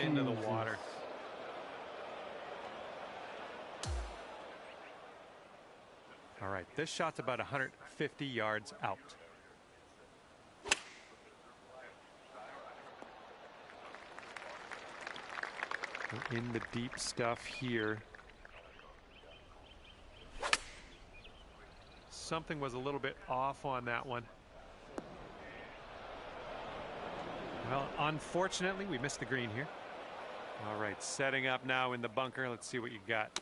into the water. All right, this shot's about 150 yards out. We're in the deep stuff here. Something was a little bit off on that one. Well, unfortunately, we missed the green here. All right, setting up now in the bunker. Let's see what you got.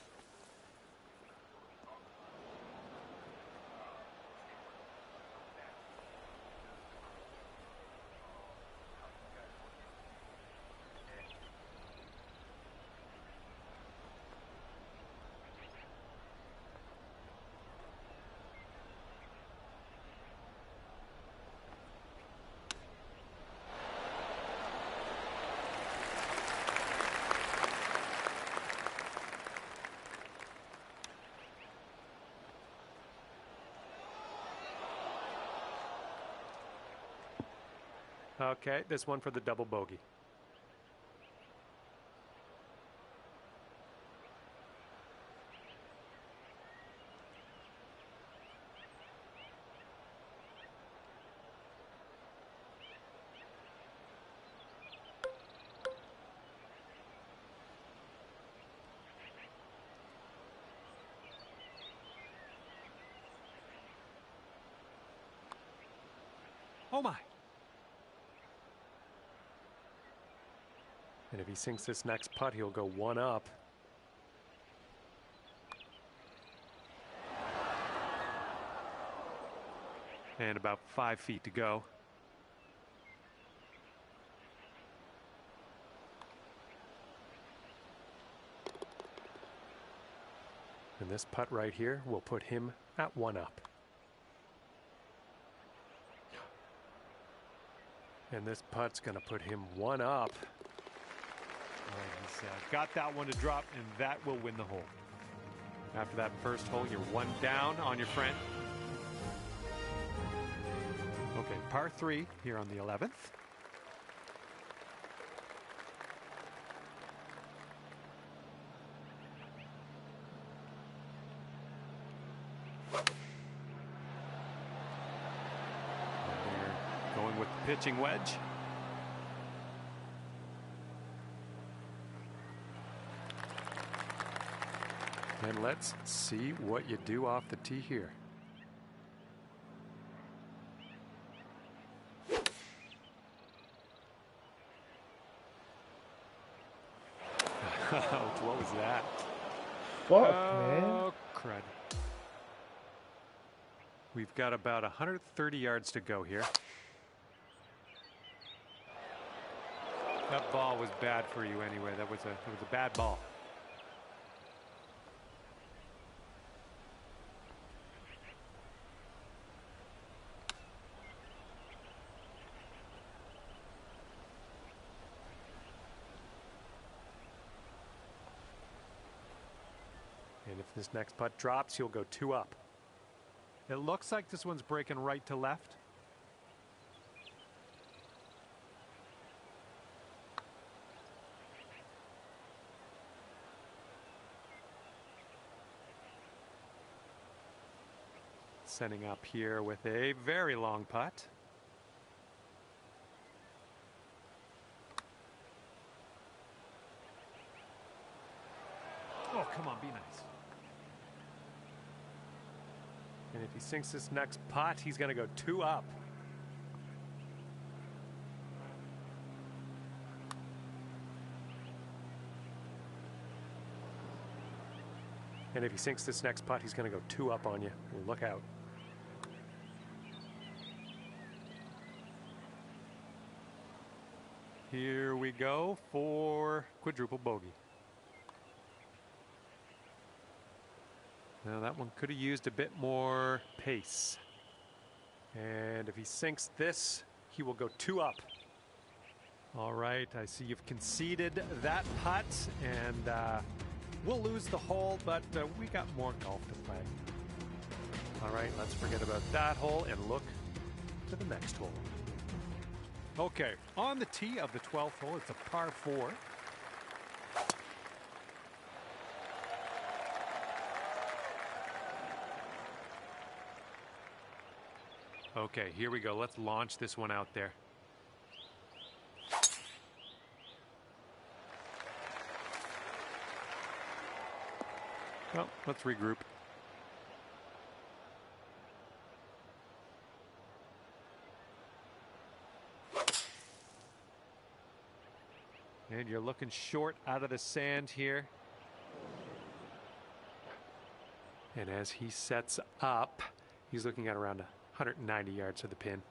Okay, this one for the double bogey. Oh my. And if he sinks this next putt, he'll go one up. And about 5 feet to go. And this putt right here will put him at one up. And this putt's going to put him one up. He's got that one to drop, and that will win the hole. After that first hole, you're one down on your friend. Okay, par 3 here on the 11th. They're going with the pitching wedge. And let's see what you do off the tee here. Ouch, what was that? Fuck, man. Oh, crud. We've got about 130 yards to go here. That ball was bad for you anyway. That was a bad ball. And if this next putt drops, he'll go two up. It looks like this one's breaking right to left. Setting up here with a very long putt. Oh, come on, be nice. And if he sinks this next putt, he's going to go two up. And if he sinks this next putt, he's going to go two up on you. Look out. Here we go for quadruple bogey. Now that one could have used a bit more pace. And if he sinks this, he will go two up. All right, I see you've conceded that putt, and we'll lose the hole, but we got more golf to play. All right, let's forget about that hole and look to the next hole. Okay, on the tee of the 12th hole, it's a par 4. Okay, here we go. Let's launch this one out there. Well, let's regroup. And you're looking short out of the sand here. And as he sets up, he's looking at around 190 yards to the pin.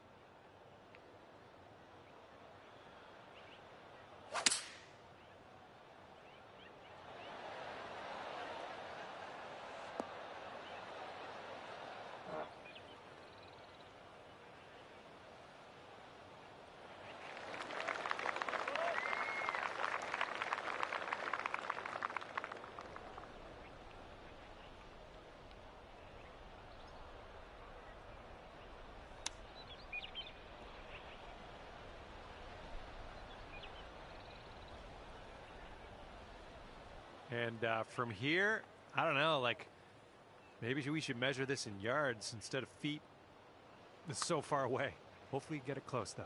And from here, I don't know, like maybe we should measure this in yards instead of feet. It's so far away. Hopefully get it close, though.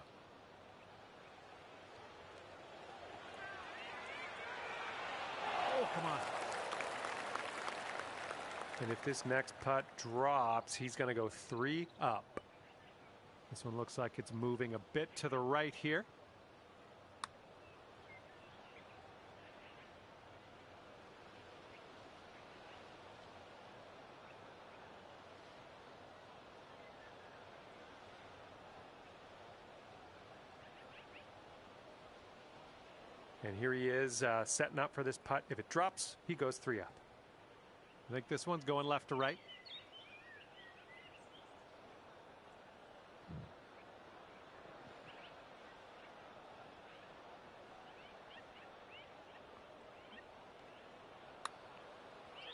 Oh, come on. And if this next putt drops, he's going to go 3 up. This one looks like it's moving a bit to the right here. And here he is setting up for this putt. If it drops, he goes 3 up. I think this one's going left to right.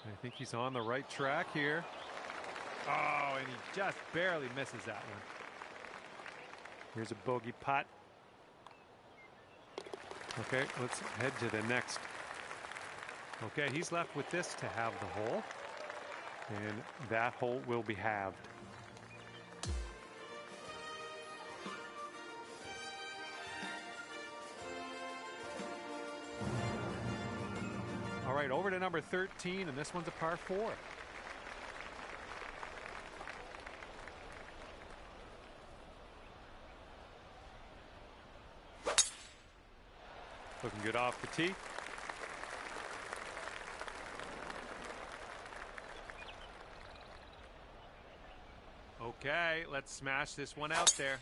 I think he's on the right track here. Oh, and he just barely misses that one. Here's a bogey putt. Okay, let's head to the next. Okay, he's left with this to have the hole, and that hole will be halved. All right, over to number 13, and this one's a par 4. Looking good off the tee. Okay, let's smash this one out there.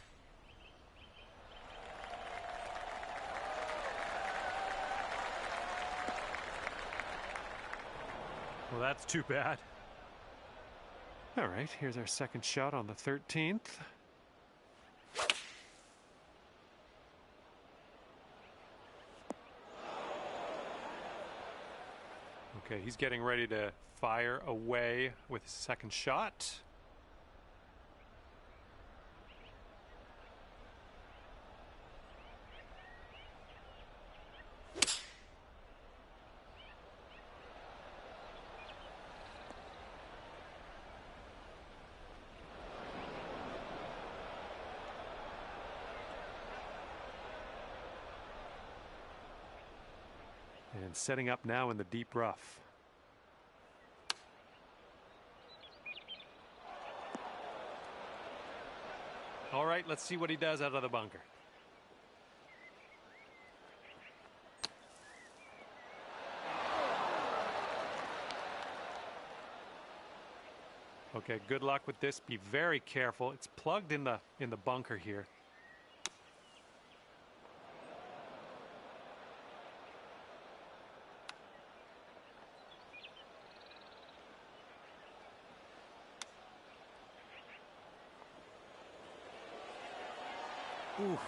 Well, that's too bad. All right, here's our second shot on the 13th. Okay, he's getting ready to fire away with his second shot. And setting up now in the deep rough. All right, let's see what he does out of the bunker. Okay, good luck with this. Be very careful. It's plugged in the bunker here. Ooh,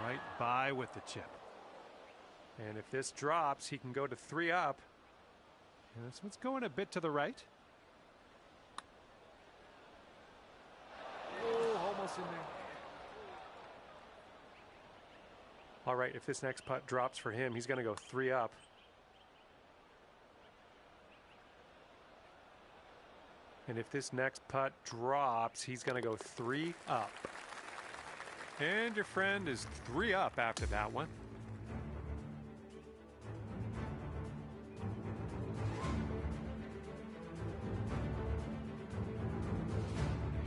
right by with the chip. And if this drops, he can go to 3 up. And this one's going a bit to the right. Oh, almost in there. All right, if this next putt drops for him, he's going to go 3 up. And if this next putt drops, he's going to go 3 up. And your friend is 3 up after that one.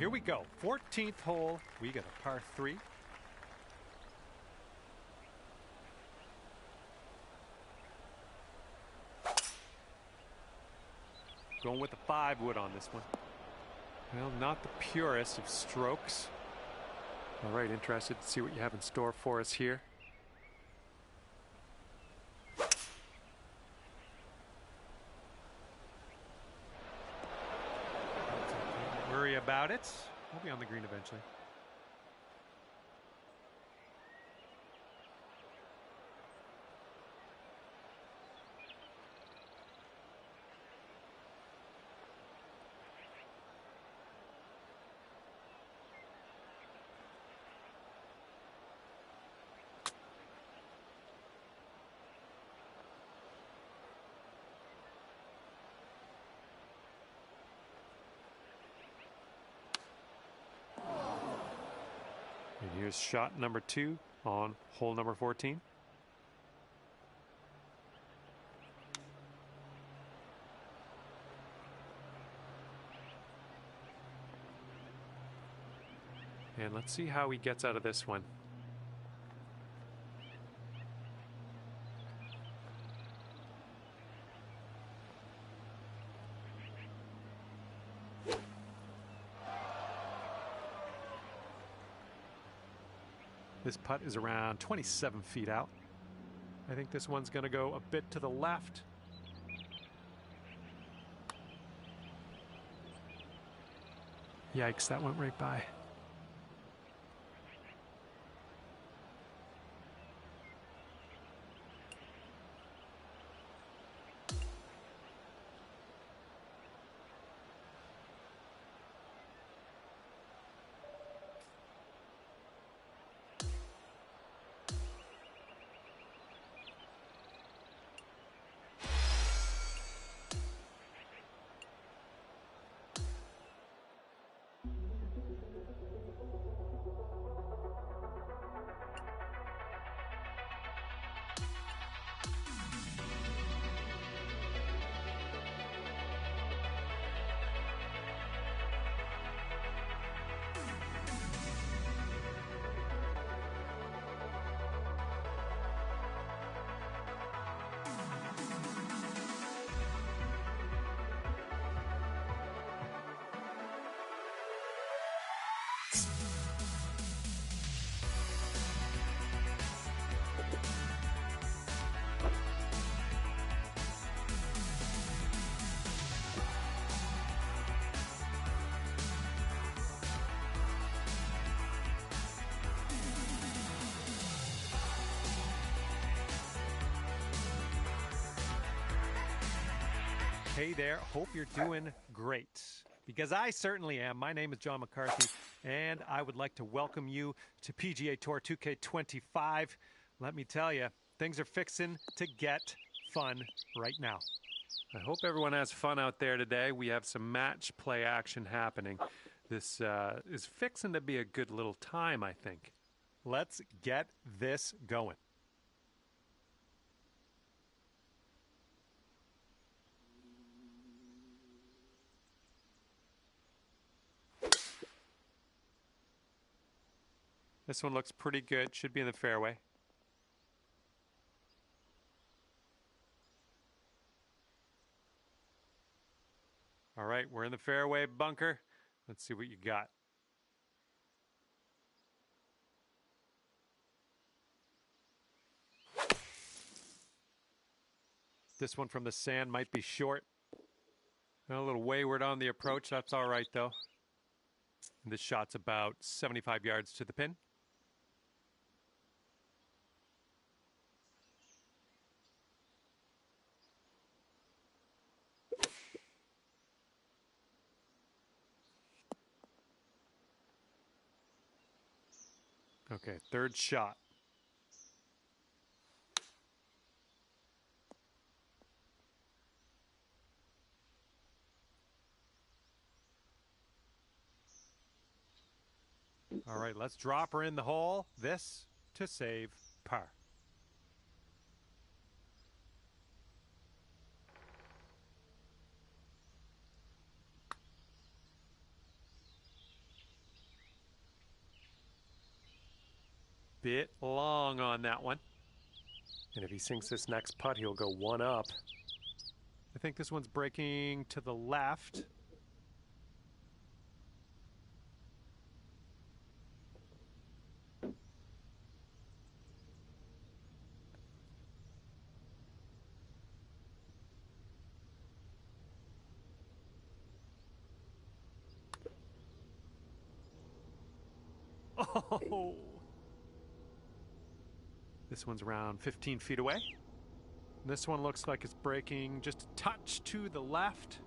Here we go. 14th hole. We got a par 3. Going with the 5 wood on this one. Well, not the purest of strokes. All right, interested to see what you have in store for us here. Don't worry about it. We'll be on the green eventually. And here's shot number 2 on hole number 14. And let's see how he gets out of this one. This putt is around 27 feet out. I think this one's going to go a bit to the left. Yikes, that went right by. Hey there, hope you're doing great, because I certainly am. My name is John McCarthy, and I would like to welcome you to PGA Tour 2K25. Let me tell you, things are fixing to get fun right now. I hope everyone has fun out there today. We have some match play action happening. This is fixing to be a good little time, I think. Let's get this going. This one looks pretty good. Should be in the fairway. All right, we're in the fairway bunker. Let's see what you got. This one from the sand might be short. A little wayward on the approach. That's all right, though. This shot's about 75 yards to the pin. Okay, third shot. All right, let's drop her in the hole. This to save par. Bit long on that one. And if he sinks this next putt, he'll go one up. I think this one's breaking to the left. Oh! This one's around 15 feet away. This one looks like it's breaking just a touch to the left.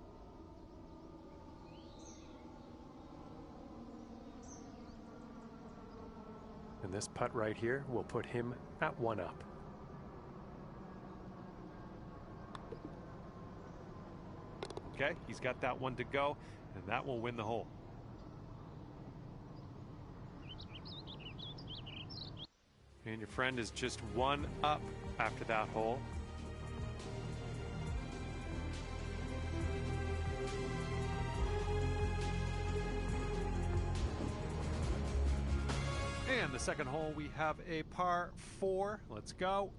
And this putt right here will put him at one up. Okay, he's got that one to go, and that will win the hole. And your friend is just one up after that hole. And the second hole, we have a par 4. Let's go.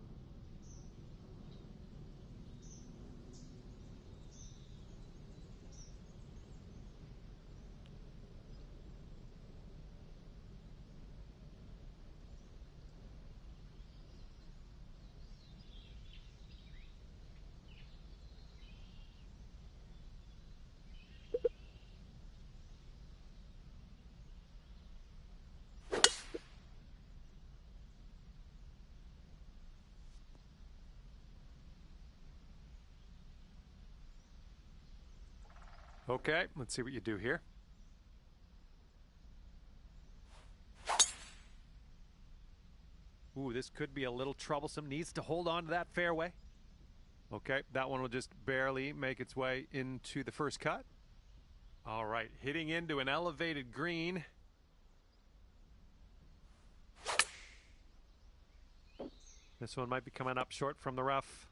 Okay, let's see what you do here. Ooh, this could be a little troublesome. Needs to hold on to that fairway. Okay, that one will just barely make its way into the first cut. All right, hitting into an elevated green. This one might be coming up short from the rough.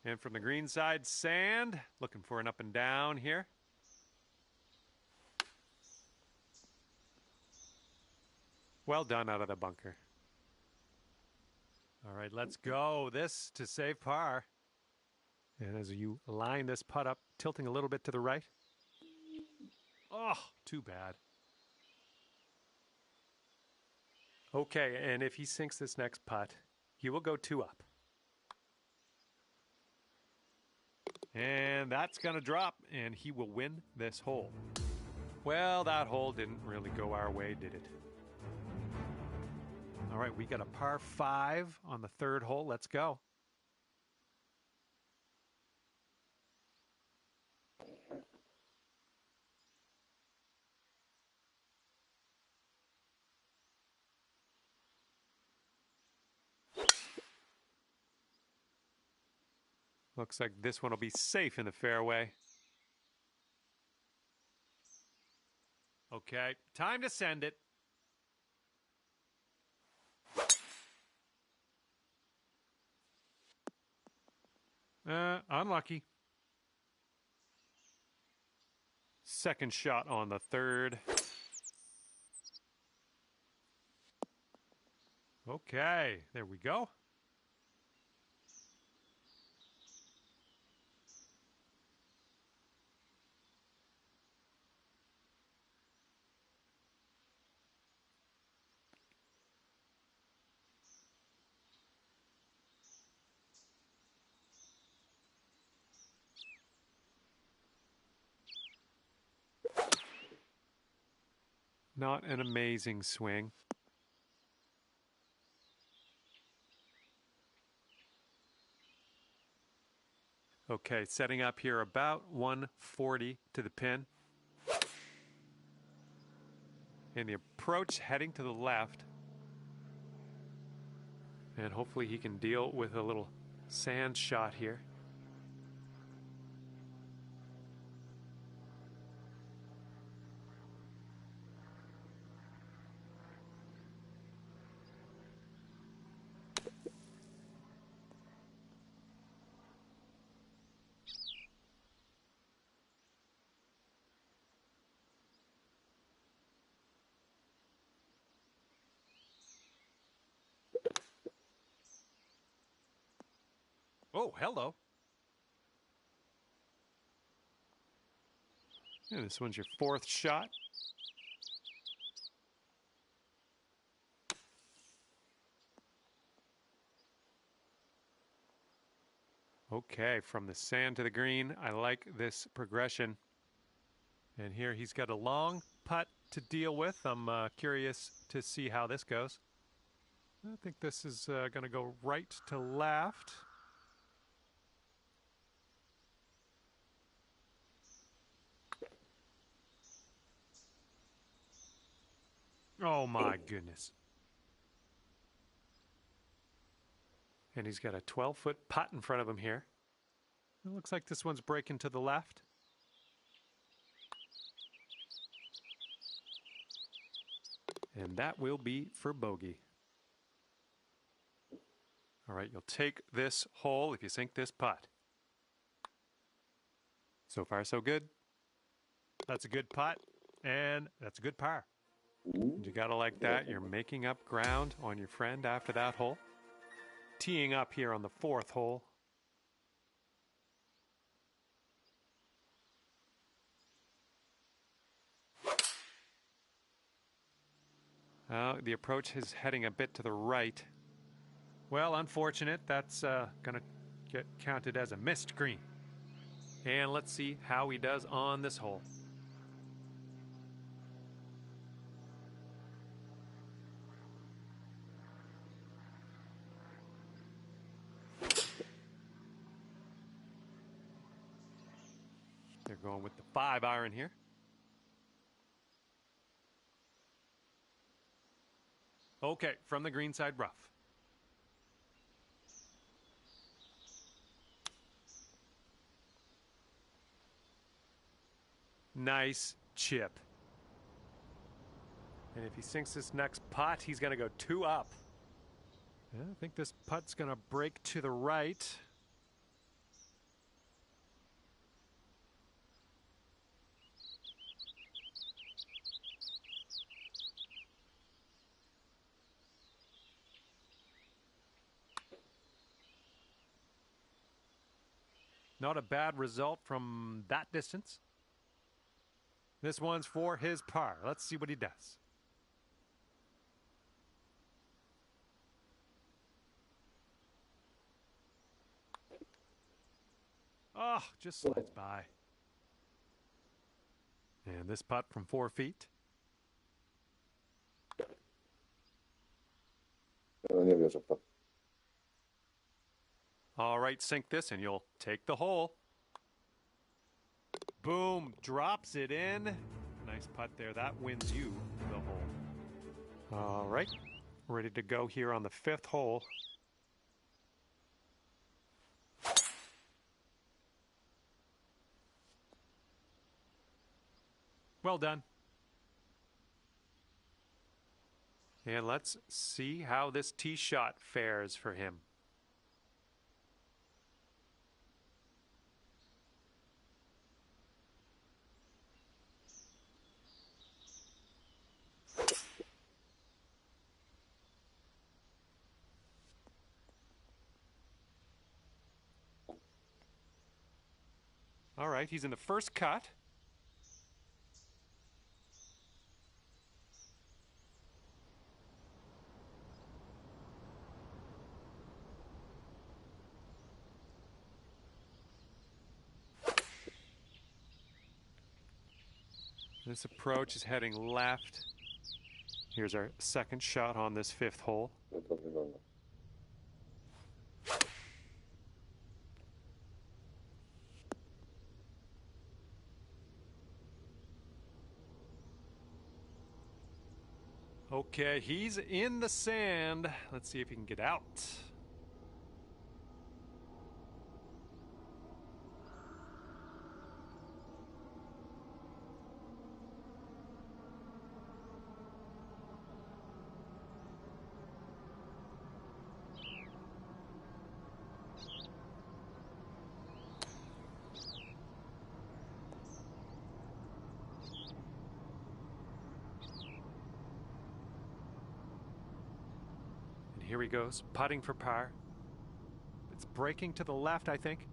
And from the green side, sand. Looking for an up and down here. Well done out of the bunker. All right, let's go. This to save par. And as you line this putt up, tilting a little bit to the right. Oh, too bad. Okay, and if he sinks this next putt, he will go 2 up. And that's going to drop, and he will win this hole. Well, that hole didn't really go our way, did it? All right, we got a par 5 on the third hole. Let's go. Looks like this one will be safe in the fairway. Okay, time to send it. Unlucky. Second shot on the third. Okay, there we go. Not an amazing swing. Okay, setting up here about 140 to the pin. And the approach heading to the left. And hopefully he can deal with a little sand shot here. Oh, hello. And this one's your fourth shot. Okay, from the sand to the green, I like this progression. And here he's got a long putt to deal with. I'm curious to see how this goes. I think this is going to go right to left. Oh my goodness. And he's got a 12-foot putt in front of him here. It looks like this one's breaking to the left. And that will be for bogey. All right, you'll take this hole if you sink this putt. So far, so good. That's a good putt, and that's a good par. You gotta like that. You're making up ground on your friend after that hole. Teeing up here on the fourth hole. The approach is heading a bit to the right. Well, unfortunate. That's gonna get counted as a missed green. And let's see how he does on this hole. They're going with the 5-iron here. Okay, from the green side rough. Nice chip. And if he sinks this next putt, he's going to go 2 up. Yeah, I think this putt's going to break to the right. Not a bad result from that distance. This one's for his par. Let's see what he does. Oh, just slides by. And this putt from 4 feet. All right, sink this and you'll take the hole. Boom, drops it in. Nice putt there. That wins you the hole. All right, ready to go here on the 5th hole. Well done. And let's see how this tee shot fares for him. All right, he's in the first cut. This approach is heading left. Here's our second shot on this fifth hole. Okay, he's in the sand. Let's see if he can get out. Here he goes, putting for par. It's breaking to the left, I think.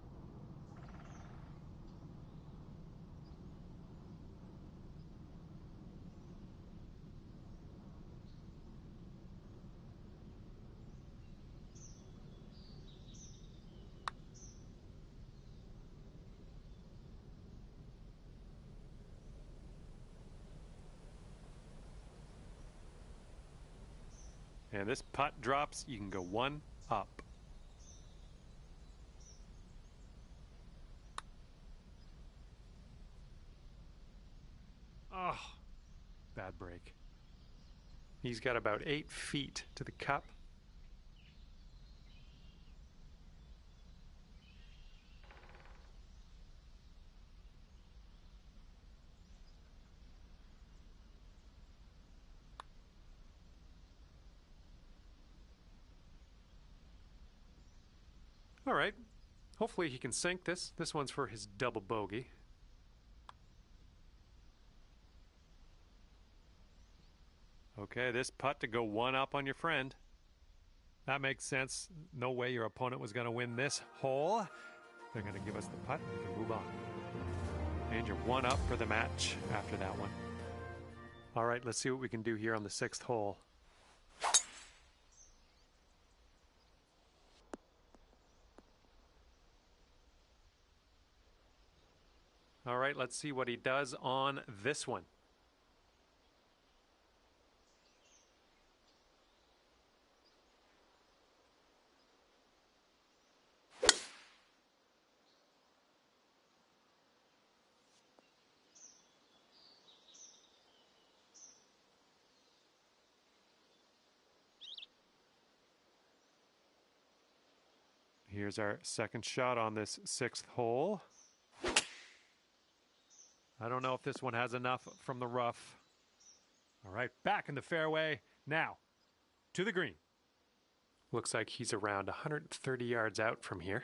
And this putt drops, you can go one up. Oh, bad break. He's got about 8 feet to the cup. All right, hopefully he can sink this. This one's for his double bogey. Okay, this putt to go one up on your friend. That makes sense. No way your opponent was going to win this hole. They're going to give us the putt and we can move on. And you're one up for the match after that one. All right, let's see what we can do here on the 6th hole. All right, let's see what he does on this one. Here's our second shot on this 6th hole. I don't know if this one has enough from the rough. All right, back in the fairway. Now, to the green. Looks like he's around 130 yards out from here.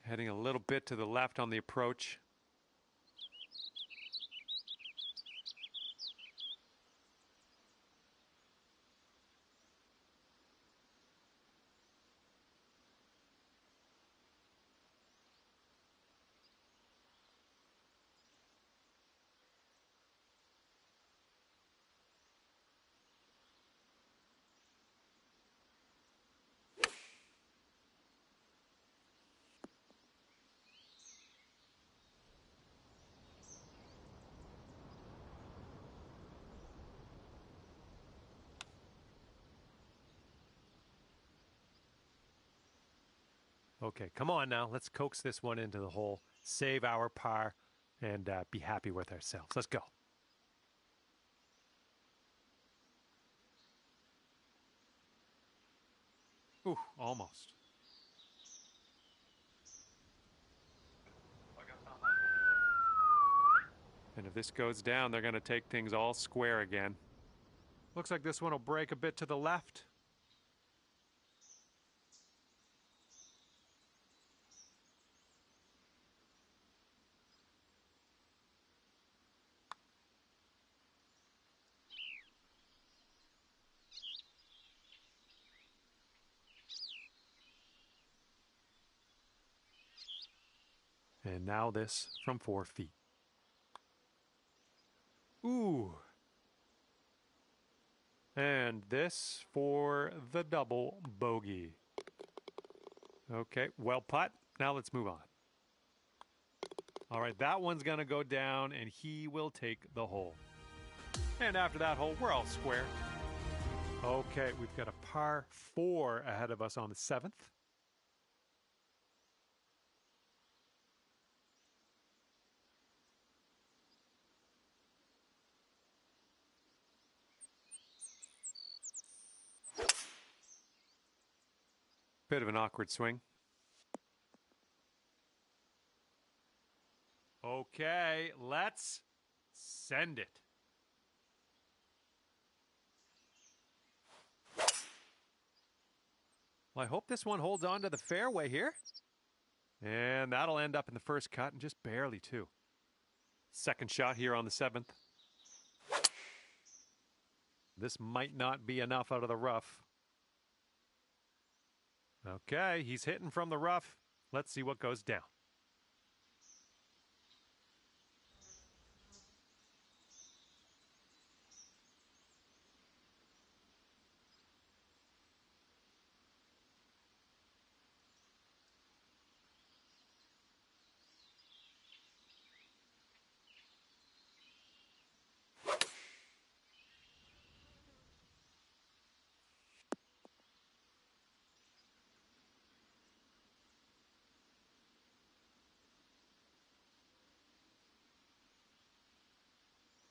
Heading a little bit to the left on the approach. Okay, come on now. Let's coax this one into the hole, save our par, and be happy with ourselves. Let's go. Ooh, almost. And if this goes down, they're going to take things all square again. Looks like this one will break a bit to the left. And now this from 4 feet. Ooh. And And this for the double bogey. Okay, well putt. Now let's move on. All right, that one's going to go down, and he will take the hole. And after that hole, we're all square. Okay, we've got a par 4 ahead of us on the 7th. Bit of an awkward swing. Okay, let's send it. Well, I hope this one holds on to the fairway here. And that'll end up in the first cut, and just barely too. Second shot here on the 7th. This might not be enough out of the rough. Okay, he's hitting from the rough. Let's see what goes down.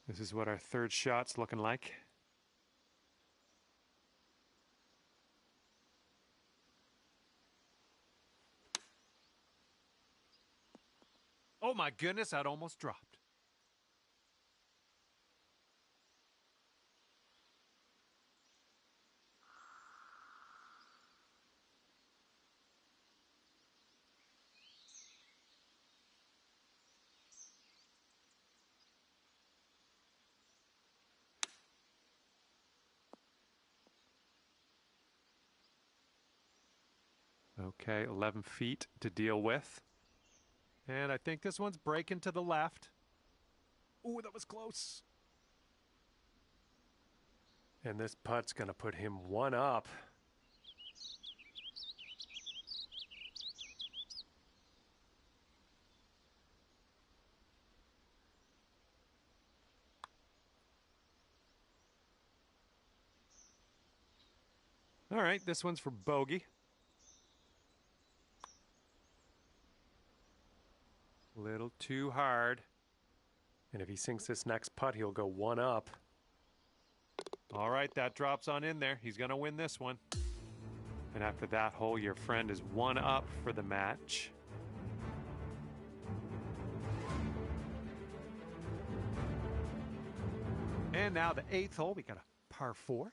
This is what our third shot's looking like. Oh my goodness, that almost dropped. Okay, 11 feet to deal with. And I think this one's breaking to the left. Ooh, that was close. And this putt's going to put him one up. All right, this one's for bogey. Little too hard. And if he sinks this next putt, he'll go one up. All right, that drops on in there. He's going to win this one. And after that hole, your friend is one up for the match. And now the 8th hole, we got a par 4.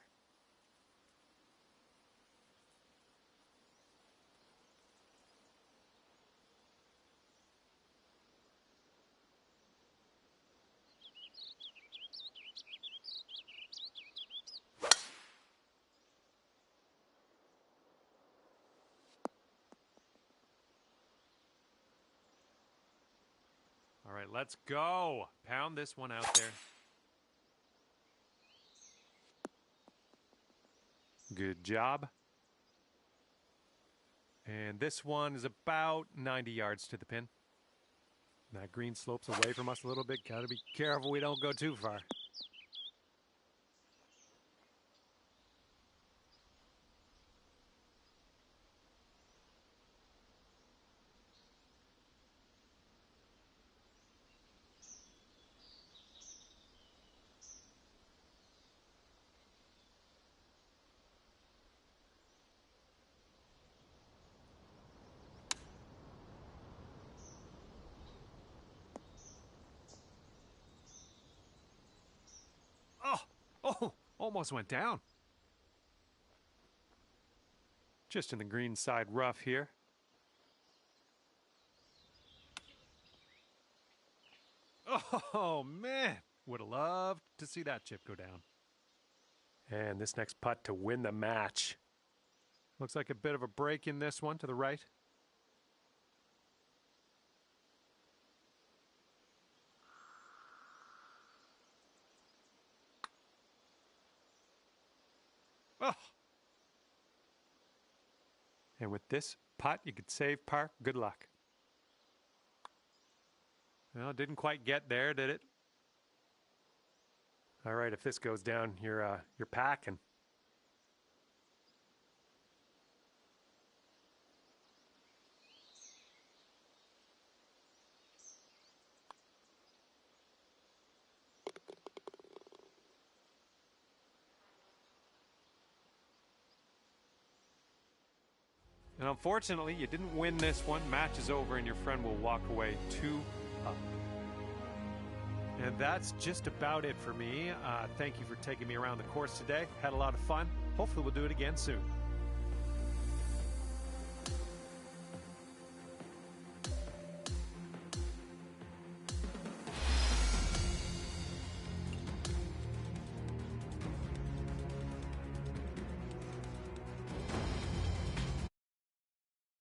All right, let's go. Pound this one out there. Good job. And this one is about 90 yards to the pin. That green slopes away from us a little bit. Got to be careful we don't go too far. Oh, almost went down. Just in the green side rough here. Oh, man. Would have loved to see that chip go down. And this next putt to win the match. Looks like a bit of a break in this one to the right. And with this putt, you could save par. Good luck. Well, it didn't quite get there, did it? All right, if this goes down, you're packing. And unfortunately, you didn't win this one. Match is over and your friend will walk away 2 up. And that's just about it for me. Thank you for taking me around the course today. Had a lot of fun. Hopefully we'll do it again soon.